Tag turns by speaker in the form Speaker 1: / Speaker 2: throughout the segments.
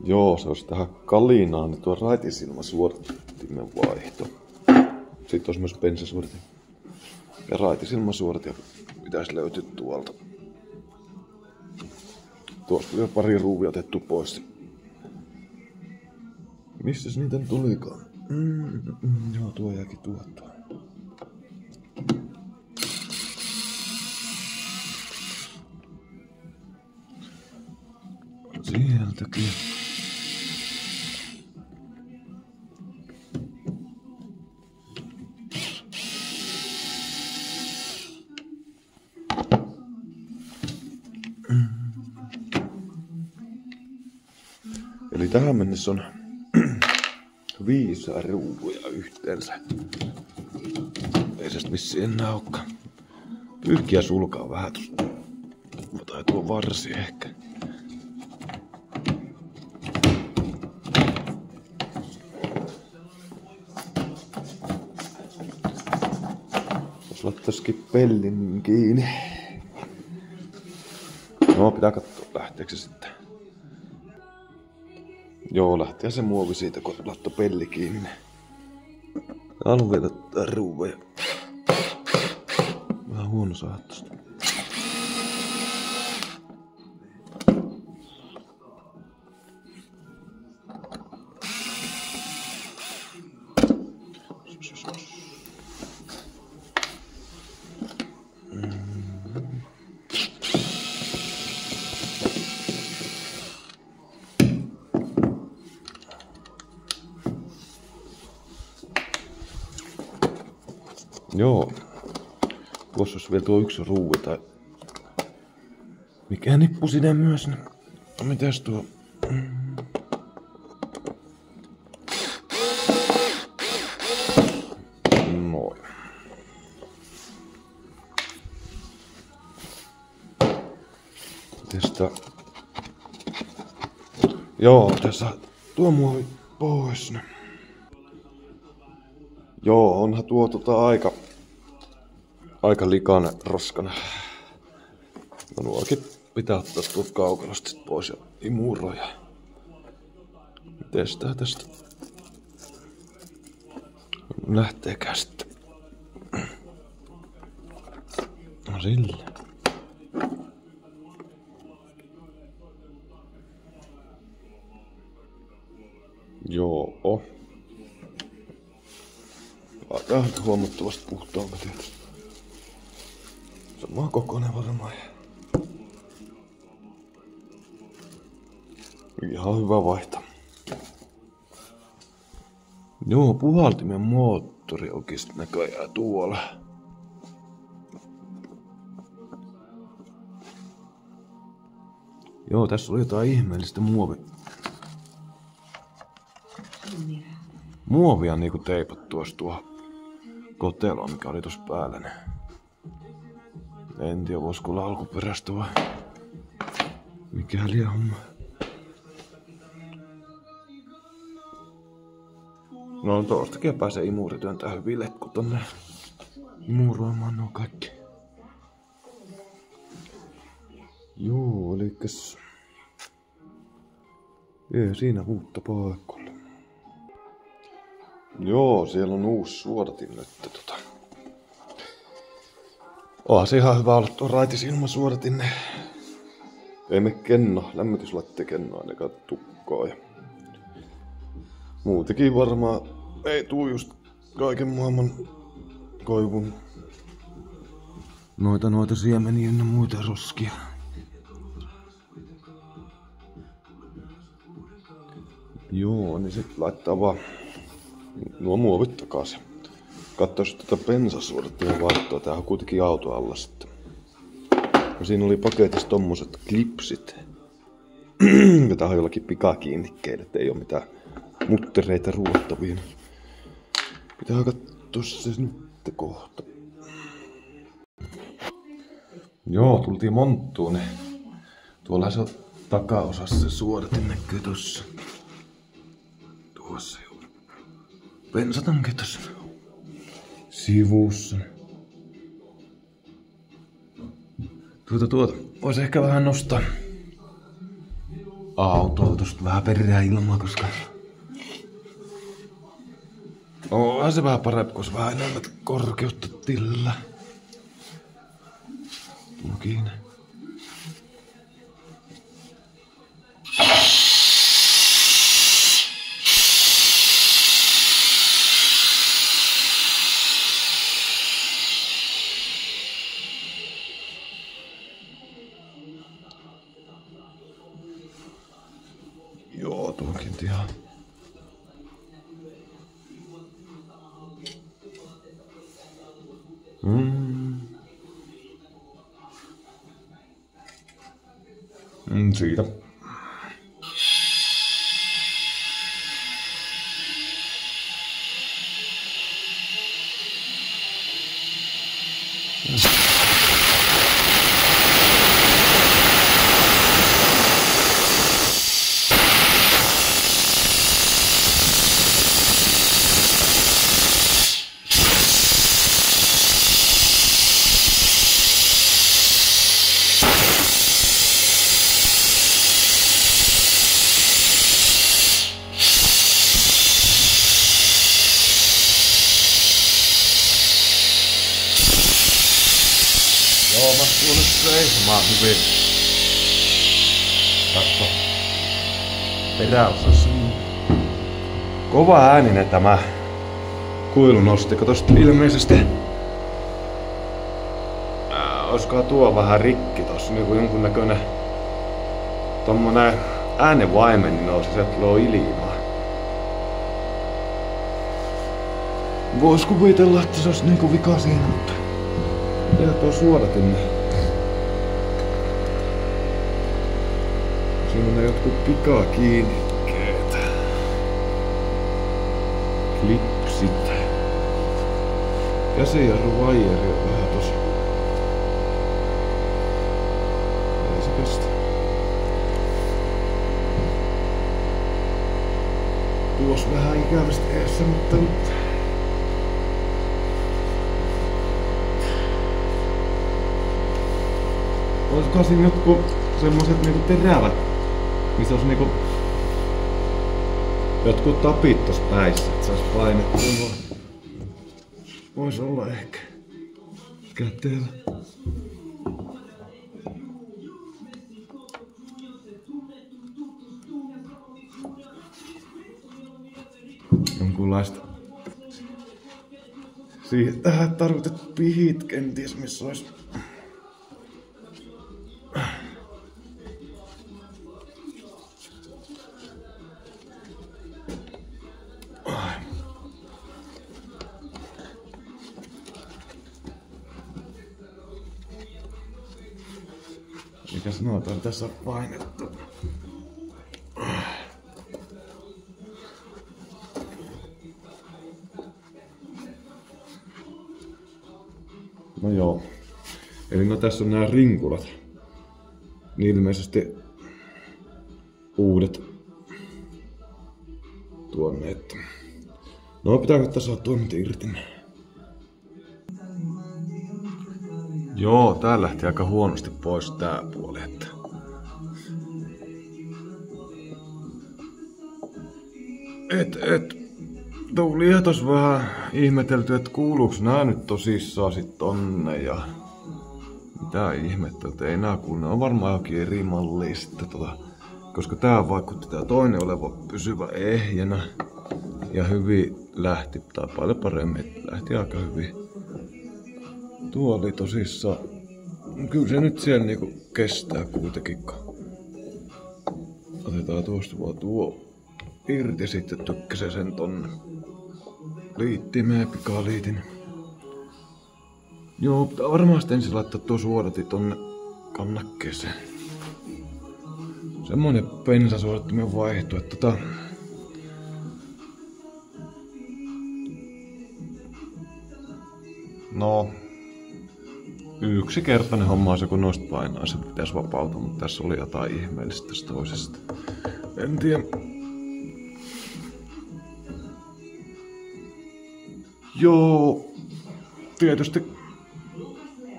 Speaker 1: Joo, se olisi tähän kalinaan, niin tuo raitisilmasuodattimen vaihto. Sitten olisi myös bensasuodatin. Ja raitisilmasuodatin pitäisi löytyä tuolta. Tuosta oli pari ruuvia otettu pois. Missäs niitä tulikaan? Joo, tuo jääkin tuottua. Sieltäkin. Eli tähän mennessä on 5 ruuvuja yhteensä. Ei se vissiin enää olekaan. Pyyhkiä sulkaa vähän tuosta. Tai tuo varsi ehkä. Jos laittaisikin pellin kiinni. No, pitää katsoa lähteekö se sitten. Joo, lähtee se muovi siitä, kun laittoi pelli kiinni. Haluan vielä ottaa ruuveja. Vähän huono saattosta. Joo. Tuossa olisi vielä tuo yksi ruuvi tai... Mikä nippu sinne myös? Mitäs tuo? Noin. Tästä... Joo, tässä tuo muovi pois. Joo, onhan tuo aika likainen roskana. No nuokin pitää ottaa tuolta kaukalosta sit pois ja imuroja. Mites tää tästä lähteekään sitten? No sillä. Joo. Aika huomattavasti puhtaampi tietysti. Sama kokoinen varmaan. Ihan hyvä vaihtaa. Joo, puhaltimen moottori onkin näköjään tuolla. Joo, tässä oli jotain ihmeellistä muovia niinku teipattu tuohon koteloon, mikä oli tossa päällä. En tiedä, voisiko olla alkuperäistä vai mikä liian homma. No tuostakin pääsee imuri työntää hyvin letku tonne imuroimaan nuo kaikki. Joo, elikäs... Ei siinä uutta paikalla. Joo, siellä on uusi suodatin nyt Onhan se ihan hyvä olla tuo raitisilmasuodatin. Ei me lämmityslaitteen kenno ainakaan tukkoa. Ja muutenkin varmaan ei tuu just kaiken maailman koivun noita siemeniä ja muita roskia. Joo, niin sit laittaa vaan nuo muovit takaisin. Katsois tätä bensasuodattimen vaihtoa. Tää on kuitenkin auto alla sitten. Ja siinä oli paketissa tommoset klipsit. Tää on jollakin pikakiinnikkeillä, ettei oo mitään muttereita ruottavia. Pitää katsoa se nyt kohta. Joo, tultiin monttuun. Tuolla se on takaosassa se suodatin näkyy tossa. Tuossa joo. Bensatanki tossa sivussa. Tuota. Vois ehkä vähän nostaa autoa tosta vähän perään ilmaa, koska onhan se vähän parempi, kun vähän enemmän korkeutta tillä. Tuokin. Joo, tuokin ihan. Siitä. Joo, mä tuun nyt seisomaan hyvin. Katso. Peräosassa. Kova ääninen tämä kuilunosti, tosta ilmeisesti olisikohan tuo vähän rikki tossa, niinku jonkunnäköinen tommonen äänenvaimen, niin nousi, sieltä tulee ilmaa. Vois kuvitella, että se olisi niinku vika siinä, mutta tehdä tuo suodatin. Siinä on ne jotkut pikakiinnikkeet. Klipsit. Käsijarruvajeri on vähän tossa. Ei se kestä. Tuossa vähän ikävästi eessä, mutta olisikohan siinä jotkut semmoset niinku terävät, missä olisi niinku jotkut tapit tossa päissä, että sais painettua. Vois olla ehkä käteellä. Jonkunlaista siihen tähän tarkoitettu pihit kenties, missä olisi mikäs noita on tässä painettu? No joo. Eli no tässä on nämä rinkulat. Niin ilmeisesti uudet tuonne, että no pitääkö tässä saada tuomit irti? Joo, tää lähti aika huonosti pois tää puoli, että tuli tos vähän ihmetelty, että kuuluuks nää nyt tosissaan sit tonne ja mitä ihmettä, että ei nää kuulu, ne on varmaan jokin eri malli sitten koska tää vaikutti tää toinen oleva pysyvä ehjänä ja hyvin lähti, tai paljon paremmin, lähti aika hyvin. Tuo oli tosissaan, kyllä se nyt siellä niinku kestää kuitenkin. Otetaan tuosta vaan tuo irti, sitten tykkäsee sen tonne liittimeen, pikaliitin. Joo, pitää varmasti ensin laittaa tuo suodati tonne kannakkeeseen. Semmoinen bensasuodattimen vaihto, että no, yksinkertainen homma on se, kun noista painaa, se pitäisi vapautua, mutta tässä oli jotain ihmeellistä tästä toisesta. En tiedä. Joo, tietysti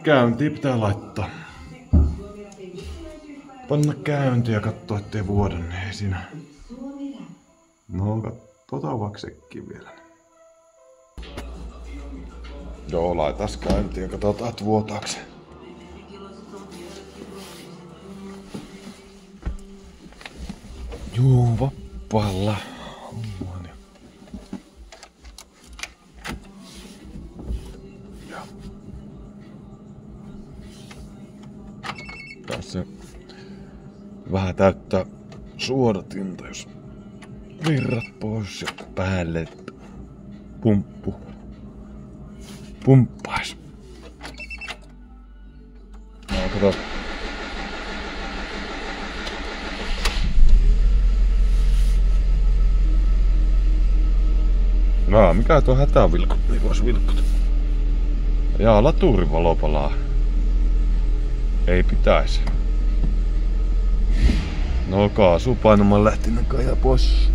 Speaker 1: käyntiin pitää laittaa. panna käyntiin ja katsoa, ettei vuoda, niin ei siinä. No, katsotaan vaikka sekin vielä. Joo, laitas käyntiin ja katsotaan, että vuotaako se. Juu, vappalla. Tässä vähän täyttää suodatinta, jos virrat pois ja päälle pumppais. No, kato. No, mikä tuo hätävilkut, niin vois vilkut. Jaa, latuurivalo palaa. Ei pitäisi. No, kaasupainomaan lähti näköjään pois.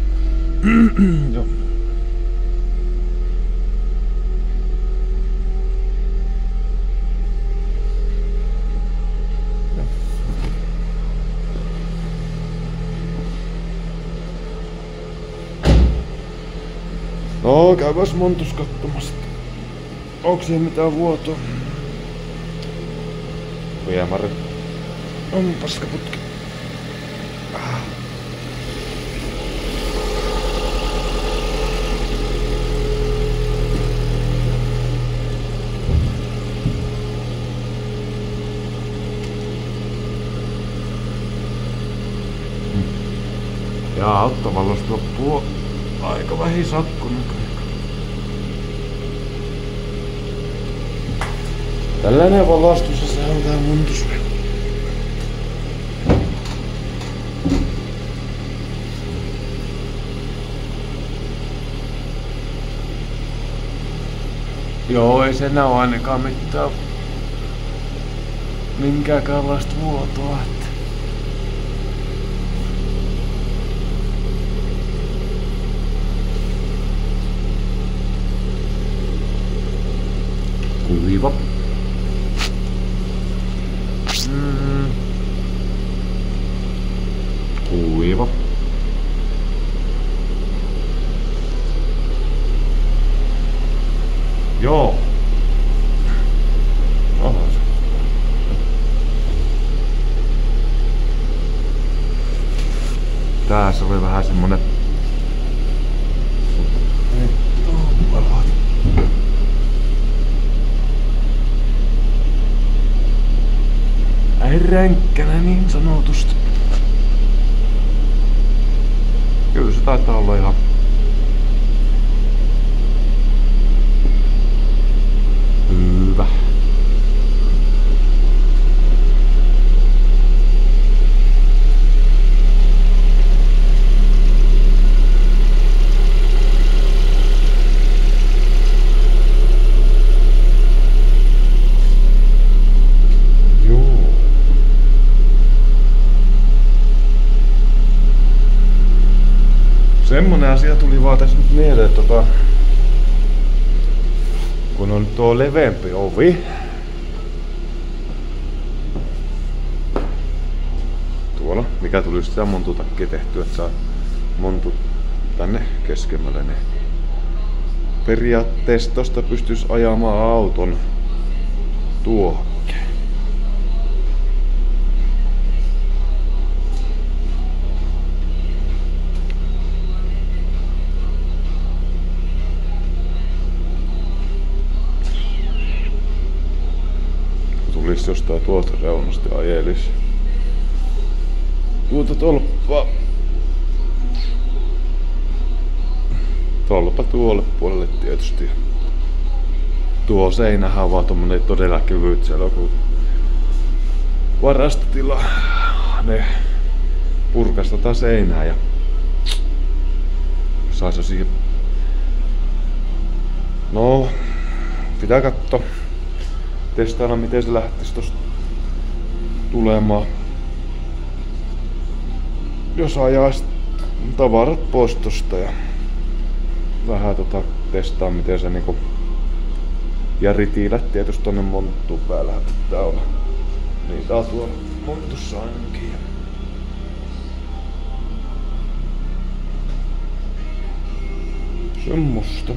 Speaker 1: Joo. No, käypäs montus katsomassa. Onko siihen mitään vuotoa? Viemäri. On paskaputki. Ja autovallosta loppuu aika vähin sakko näköjään. Tällainen valastus ja se on tää muntus. Joo, ei se enää oo ainakaan mitään minkäänlaista vuotoa. Kuiva. Kuiva. Joo. Oho. Tässä oli vähän semmonen. Ränkkänä niin sanotusti. Kyllä se taitaa olla ihan hyvä. Semmonen asia tuli vaan tässä nyt mieleen, että kun on tuo leveämpi ovi. Tuolla, mikä tuli sitä montutakkia tehtyä, että saa montu tänne keskemmälle. Niin periaatteessa tosta pystyisi ajamaan auton tuohon. Tulisi jostain tuolta reunasta ja ajelis tuolta tolppaa. Tolppa tuolle puolelle tietysti. Tuo seinähän on vaan tommonen todella kevyt, siellä on kuin varastotila. Ne purkastetaan seinää ja saisi siihen. No, pitää katsoa. Testailla miten se lähtisi tosta tulemaan. Jos ajais tavarat pois tosta ja vähän testaa miten se niinku. Ja ritiilät tietysti tonne monttuun päällä pitää olla. Niitä on tuolla monttussa ainakin. Semmosta.